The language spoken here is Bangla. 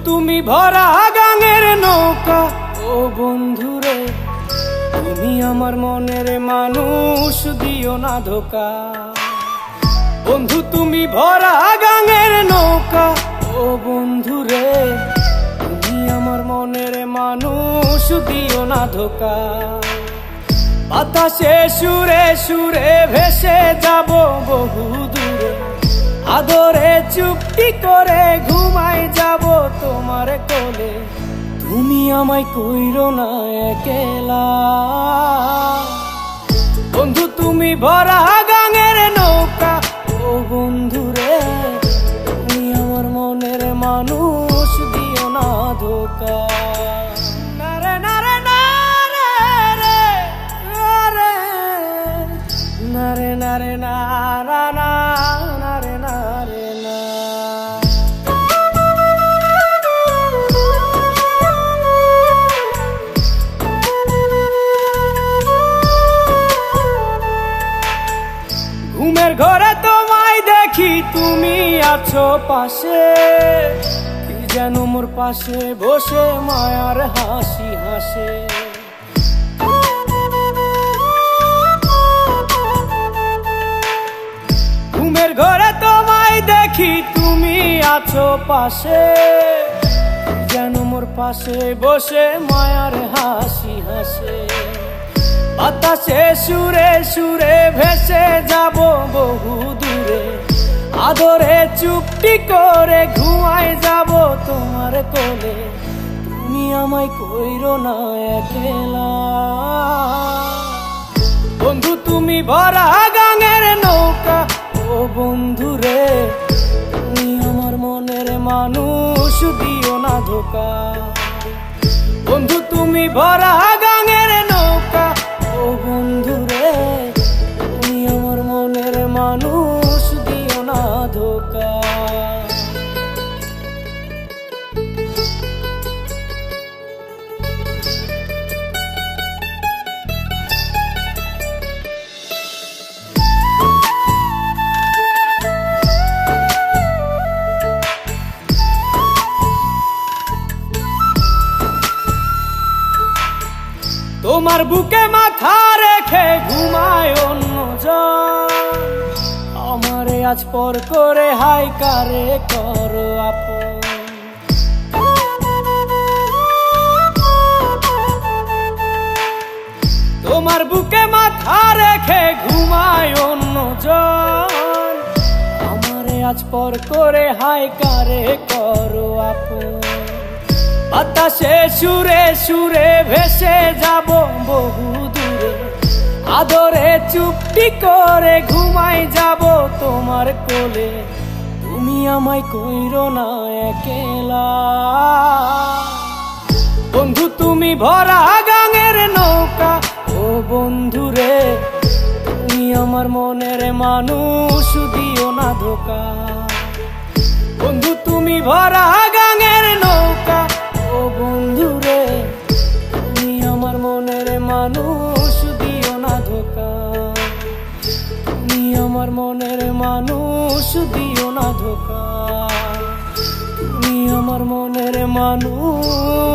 তুমি ভরা গাঙের নৌকা, ও বন্ধুরে তুমি আমার মনের মানুষ, দিও না ধোকা। বন্ধু তুমি ভরা গাঙের নৌকা, ও বন্ধুরে তুমি আমার মনের মানুষ, দিও না ধোকা। বাতাসে সুরে সুরে ভেসে যাব বহু দূরে, আদরে চুপটি করে ঘুমাই যাব তোমার কোলে। তুমি আমায় কইরো না একলা, বন্ধু তুমি ভরা গাঙের নৌকা, ও বন্ধুরে তুমি আমার মনের মানুষ, দিও না ধোকা। নারে নারে নারে রে, নারে নারে নারা না, নারে নারে না। ঘুমের ঘরে তোমায় দেখি, তুমি আছো পাশে, কি যেন মোর পাশে বসে মায়ার হাসি হাসে। ঘুমের ঘরে তোমায় দেখি, তুমি আছো পাশে, কি যেন মোর পাশে বসে মায়ার হাসি হাসে। বাতাসে সুরে সুরে ভেসে যাব বহু দূরে, আদরে চুপটি করে ঘুমাই যাব তোমার কোলে। তুমি আমায় কইরো না একলা, বন্ধু তুমি ভরা গাঙের নৌকা, ও বন্ধুরে তুমি আমার মনের মানুষ, দিও না ধোকা। বন্ধু তুমি ভরা গাঙের নৌকা, ও বন্ধুরে তুমি আমার মনের মানুষ, দিও না ধোকা। তোমার বুকে মাথা রেখে ঘুমায় অন্যজন, আমারে আজ পর করে হাই কারে করো আপন। তোমার বুকে মাথা রেখে ঘুমায় অন্যজন, আমারে আজ পর করে হাই কারে করো আপন। বাতাসে সুরে সুরে ভেসে যাব বহু দূরে, আদরে চুপটি করে ঘুমাই যাব তোমার কোলে। তুমি আমায় কইরো না একলা, বন্ধু তুমি ভরা গাঙের নৌকা, ও বন্ধুরে তুমি আমার মনের মানুষ, দিও না ধোকা। বন্ধু তুমি ভরা গাঙের নৌকা, ও বন্ধুরে তুমি আমার মনের মানুষ, দিও না ধোকা। তুমি আমার মনের মানুষ, দিও না ধোকা। তুমি আমার মনের মানুষ।